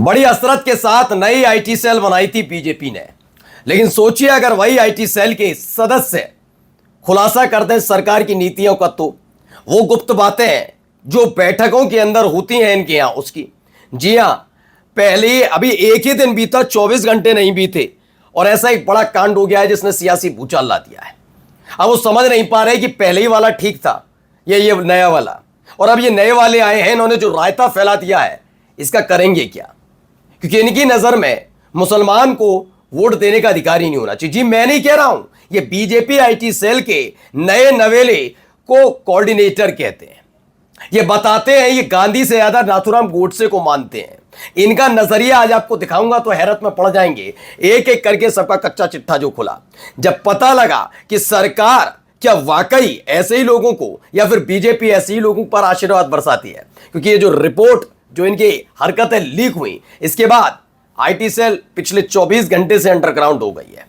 बड़ी हसरत के साथ नई आईटी सेल बनाई थी बीजेपी ने। लेकिन सोचिए अगर वही आईटी सेल के सदस्य खुलासा कर दें सरकार की नीतियों का, तो वो गुप्त बातें जो बैठकों के अंदर होती हैं इनके यहां, उसकी। जी हां, पहले अभी एक ही दिन बीता, 24 घंटे नहीं बीते और ऐसा एक बड़ा कांड हो गया है जिसने सियासी भूचाल ला दिया है। अब वो समझ नहीं पा रहे कि पहले ही वाला ठीक था या ये नया वाला, और अब ये नए वाले आए हैं, इन्होंने जो रायता फैला दिया है इसका करेंगे क्या? क्योंकि इनकी नजर में मुसलमान को वोट देने का अधिकार ही नहीं होना चाहिए। जी मैं नहीं कह रहा हूं, ये बीजेपी आईटी सेल के नए नवेले को कोऑर्डिनेटर कहते हैं। ये बताते हैं ये गांधी से ज्यादा नाथुराम गोडसे को मानते हैं। इनका नजरिया आज आपको दिखाऊंगा तो हैरत में पड़ जाएंगे। एक एक करके सबका कच्चा चिट्ठा जो खुला, जब पता लगा कि सरकार क्या वाकई ऐसे ही लोगों को या फिर बीजेपी ऐसे ही लोगों पर आशीर्वाद बरसाती है। क्योंकि ये जो रिपोर्ट, जो इनकी हरकतें लीक हुई, इसके बाद आईटी सेल पिछले 24 घंटे से अंडरग्राउंड हो गई है।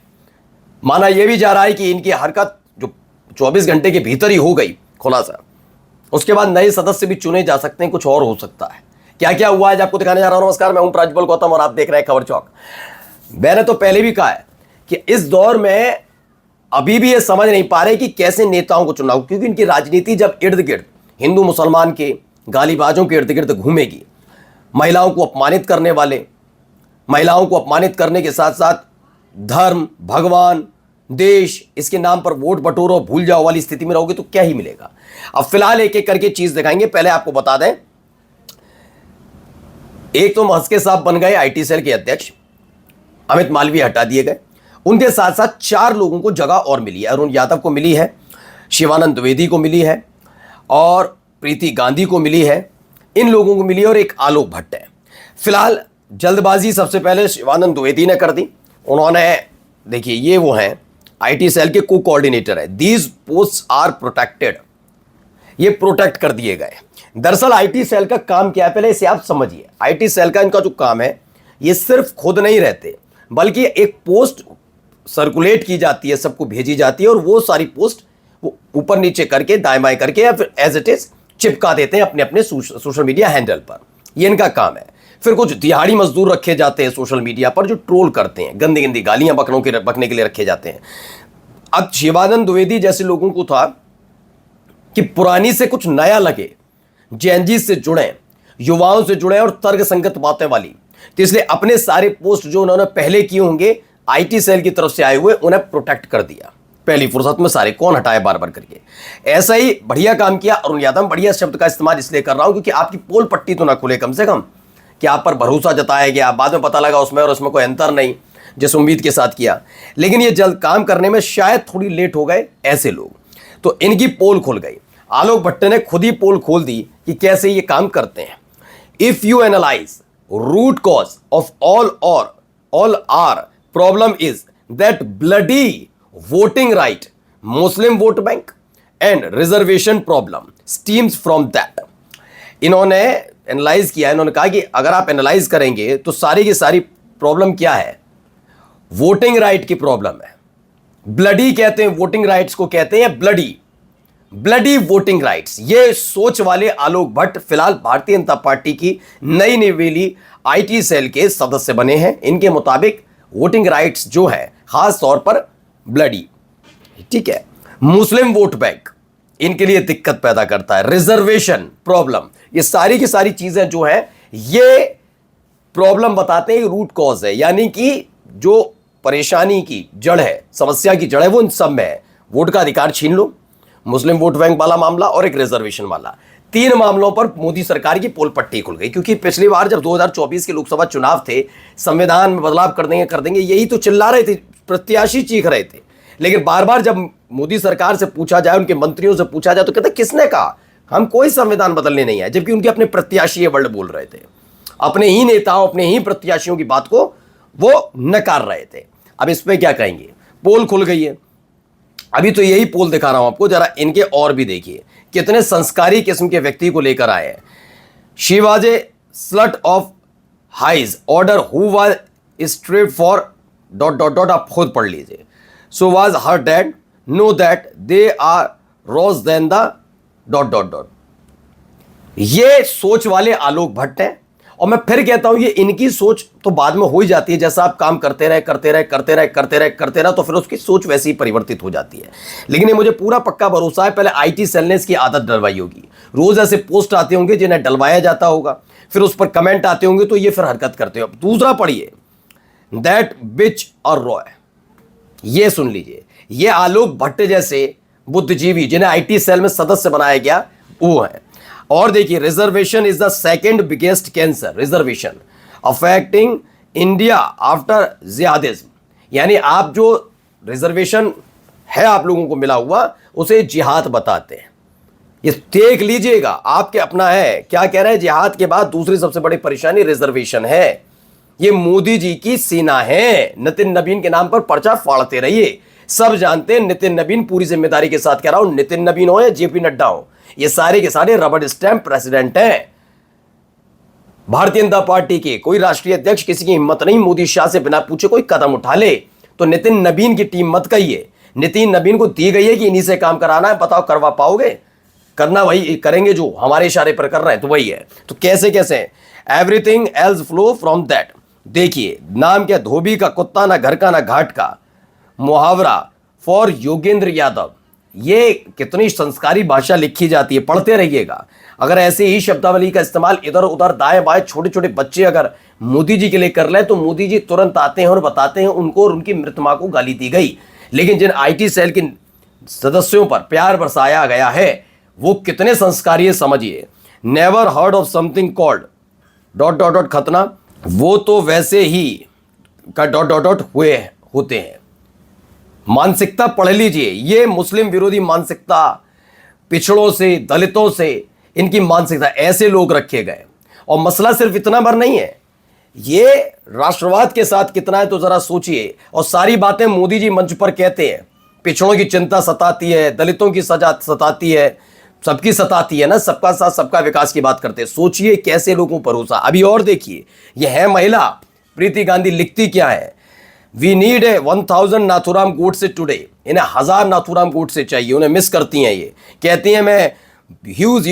माना यह भी जा रहा है कि इनकी हरकत जो 24 घंटे के भीतर ही हो गई खुलासा, उसके बाद नए सदस्य भी चुने जा सकते हैं, कुछ और हो सकता है। क्या क्या हुआ आज आपको दिखाने जा रहा हूं। नमस्कार, मैं हूं प्राज्वल गौतम और आप देख रहे हैं खबर चौक। मैंने तो पहले भी कहा है कि इस दौर में अभी भी ये समझ नहीं पा रहे कि कैसे नेताओं को चुनाव, क्योंकि इनकी राजनीति जब इर्द गिर्द हिंदू मुसलमान के गालीबाजों के इर्द गिर्द घूमेगी, महिलाओं को अपमानित करने वाले, महिलाओं को अपमानित करने के साथ साथ धर्म, भगवान, देश, इसके नाम पर वोट बटोरो भूल जाओ वाली स्थिति में रहोगे तो क्या ही मिलेगा। अब फिलहाल एक एक करके चीज दिखाएंगे। पहले आपको बता दें, एक तो महज के साहब बन गए आईटी सेल के अध्यक्ष, अमित मालवीय हटा दिए गए। उनके साथ साथ 4 लोगों को जगह और मिली है। अरुण यादव को मिली है, शिवानंद द्विवेदी को मिली है और प्रीति गांधी को मिली है। इन लोगों को मिली और एक आलोक भट्ट है। फिलहाल जल्दबाजी सबसे पहले शिवानंद द्विवेदी ने कर दी। उन्होंने, देखिए ये वो हैं आईटी सेल के को कोऑर्डिनेटर है। दीज पोस्ट आर प्रोटेक्टेड, ये प्रोटेक्ट कर दिए गए। दरअसल आईटी सेल का काम क्या है, पहले इसे आप समझिए। आईटी सेल का इनका जो काम है, ये सिर्फ खुद नहीं रहते, बल्कि एक पोस्ट सर्कुलेट की जाती है, सबको भेजी जाती है और वो सारी पोस्ट वो ऊपर नीचे करके, दाएं बाएं करके या फिर एज इट इज चिपका देते हैं अपने अपने सोशल मीडिया हैंडल पर। ये इनका काम है। फिर कुछ दिहाड़ी मजदूर रखे जाते हैं सोशल मीडिया पर जो ट्रोल करते हैं, गंदी गंदी गालियां बकने के लिए रखे जाते हैं। अब शिवानंद द्विवेदी जैसे लोगों को था कि पुरानी से कुछ नया लगे, जेएनजी से जुड़े, युवाओं से जुड़े और तर्क संगत बातें वाली, तो इसलिए अपने सारे पोस्ट जो उन्होंने पहले किए होंगे आईटी सेल की तरफ से आए हुए, उन्हें प्रोटेक्ट कर दिया पहली फुर्सत में। सारे कौन हटाए बार बार करके, ऐसा ही बढ़िया काम किया अरुण यादव। बढ़िया शब्द का इस्तेमाल इसलिए कर रहा हूं क्योंकि आपकी पोल पट्टी तो ना खुले कम से कम, कि आप पर भरोसा जताया गया, बाद में पता लगा उसमें और उसमें कोई अंतर नहीं जिस उम्मीद के साथ किया। लेकिन ये जल्द काम करने में शायद थोड़ी लेट हो गए ऐसे लोग, तो इनकी पोल खुल गई। आलोक भट्ट ने खुद ही पोल खोल दी कि कैसे ये काम करते हैं। If you analyse root cause of all our problem is that bloody voting right, Muslim vote bank and reservation problem stems from that. इन्होंने एनालाइज किया, इन्होंने कहा कि अगर आप एनालाइज करेंगे तो सारी की सारी प्रॉब्लम क्या है, वोटिंग राइट की प्रॉब्लम है। ब्लडी कहते हैं वोटिंग राइट्स को, कहते हैं ब्लडी वोटिंग राइट्स। ये सोच वाले आलोक भट्ट फिलहाल भारतीय जनता पार्टी की नई निवेली आईटी सेल के सदस्य बने हैं। इनके मुताबिक वोटिंग राइट्स जो है खास तौर पर ब्लडी, ठीक है, मुस्लिम वोट बैंक इनके लिए दिक्कत पैदा करता है। रिजर्वेशन प्रॉब्लम, ये सारी की सारी चीजें जो है ये प्रॉब्लम बताते हैं, रूट कॉज है, यानी कि जो परेशानी की जड़ है, समस्या की जड़ है, वो इन सब में है। वोट का अधिकार छीन लो, मुस्लिम वोट बैंक वाला मामला और एक रिजर्वेशन वाला, 3 मामलों पर मोदी सरकार की पोल पट्टी खुल गई। क्योंकि पिछली बार जब 2024 के लोकसभा चुनाव थे, संविधान में बदलाव कर देंगे यही तो चिल्ला रहे थे, प्रत्याशी चीख रहे थे। लेकिन बार बार जब मोदी सरकार से पूछा जाए, उनके मंत्रियों से पूछा जाए, तो कहते किसने कहा हम कोई संविधान बदलने नहीं आए, जबकि उनके अपने प्रत्याशी ये वर्ड बोल रहे थे। अपने ही नेताओं, अपने ही प्रत्याशियों की बात को वो नकार रहे थे। अब इस पे क्या कहेंगे, पोल खुल गई है। अभी तो यही पोल दिखा रहा हूं आपको, जरा इनके और भी देखिए कितने संस्कारी किस्म के व्यक्ति को लेकर आए हैं। She was a slut of his order who was stripped for ... आप खुद पढ़ लीजिए। So was her dad know that they are rose then the ... ये सोच वाले आलोक भट्ट हैं और मैं फिर कहता हूं ये इनकी सोच तो बाद में हो ही जाती है, जैसा आप काम करते रहे तो फिर उसकी सोच वैसी ही परिवर्तित हो जाती है। लेकिन ये मुझे पूरा पक्का भरोसा है, पहले आईटी सेल ने इसकी आदत डलवाई होगी। रोज ऐसे पोस्ट आते होंगे जिन्हें डलवाया जाता होगा, फिर उस पर कमेंट आते होंगे तो ये फिर हरकत करते हो। दूसरा पढ़िए, दैट बिच और रॉय, ये सुन लीजिए, ये आलोक भट्ट जैसे बुद्धिजीवी जिन्हें आईटी सेल में सदस्य बनाया गया वो है। और देखिए, reservation is the second biggest cancer, reservation affecting India after जिहादिज्म। यानी आप जो रिजर्वेशन है आप लोगों को मिला हुआ उसे जिहाद बताते हैं। ये देख लीजिएगा, आपके अपना है क्या कह रहे हैं, जिहाद के बाद दूसरी सबसे बड़ी परेशानी रिजर्वेशन है। ये मोदी जी की सेना है, नितिन नवीन के नाम पर पर्चा फाड़ते रहिए। सब जानते हैं नितिन नवीन, पूरी जिम्मेदारी के साथ कह रहा हूं, नितिन नवीन हो या जेपी नड्डा हो, ये सारे के सारे रबड़ स्टैंप प्रेसिडेंट हैं भारतीय जनता पार्टी के। कोई राष्ट्रीय अध्यक्ष किसी की हिम्मत नहीं मोदी शाह से बिना पूछे कोई कदम उठा ले, तो नितिन नवीन की टीम मत कहिए। नितिन नवीन को दी गई है कि इन्हीं से काम कराना है, बताओ करवा पाओगे? करना वही करेंगे जो हमारे इशारे पर कर रहे हैं, तो वही है। तो कैसे कैसे everything else flow from that. देखिए, नाम क्या, धोबी का कुत्ता, ना घर का ना घाट का, मुहावरा फॉर योगेंद्र यादव। ये कितनी संस्कारी भाषा लिखी जाती है, पढ़ते रहिएगा। अगर ऐसे ही शब्दावली का इस्तेमाल इधर उधर दाएं बाएं छोटे छोटे बच्चे अगर मोदी जी के लिए कर ले तो मोदी जी तुरंत आते हैं और बताते हैं उनको और उनकी मृत मां को गाली दी गई। लेकिन जिन आईटी सेल के सदस्यों पर प्यार बरसाया गया है वो कितने संस्कारी है समझिए। Never heard of something called dot dot dot खतना, वो तो वैसे ही का डॉट डॉट डॉट हुए होते हैं। मानसिकता पढ़ लीजिए, ये मुस्लिम विरोधी मानसिकता, पिछड़ों से दलितों से इनकी मानसिकता, ऐसे लोग रखे गए। और मसला सिर्फ इतना भर नहीं है, ये राष्ट्रवाद के साथ कितना है तो जरा सोचिए। और सारी बातें मोदी जी मंच पर कहते हैं, पिछड़ों की चिंता सताती है, दलितों की सजा सताती है, सबकी सताती है ना, सबका साथ सबका विकास की बात करते हैं। सोचिए कैसे लोगों पर भरोसा। अभी और देखिए, ये है महिला प्रीति गांधी, लिखती क्या है, we need a 1000 Nathuram Godse today. इन्हें 1000 नाथुराम गोडसे चाहिए, उन्हें मिस करती हैं। ये कहती हैं मैं ह्यूज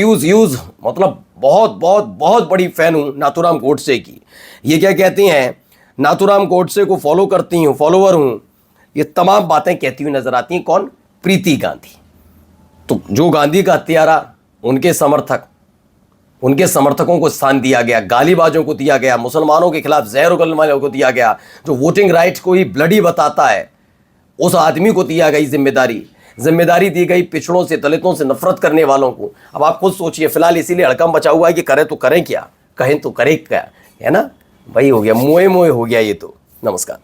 मतलब बहुत बहुत बहुत बड़ी फैन हूं नाथुराम गोडसे की। ये क्या कहती हैं, नाथुराम गोडसे को फॉलो करती हूं, फॉलोवर हूं। ये तमाम बातें कहती हुई नजर आती हैं। कौन? प्रीति गांधी। तो जो गांधी का हत्यारा, उनके समर्थक, उनके समर्थकों को स्थान दिया गया, गालीबाजों को दिया गया, मुसलमानों के खिलाफ जहर उगलने वालों को दिया गया, जो वोटिंग राइट्स को ही ब्लडी बताता है, उस आदमी को दिया गई जिम्मेदारी दी गई पिछड़ों से, दलितों से नफरत करने वालों को। अब आप खुद सोचिए, फिलहाल इसीलिए हड़कंप बचा हुआ है कि करें तो करें क्या, कहें तो करें क्या, है ना? वही हो गया, मोए मोए हो गया ये तो। नमस्कार।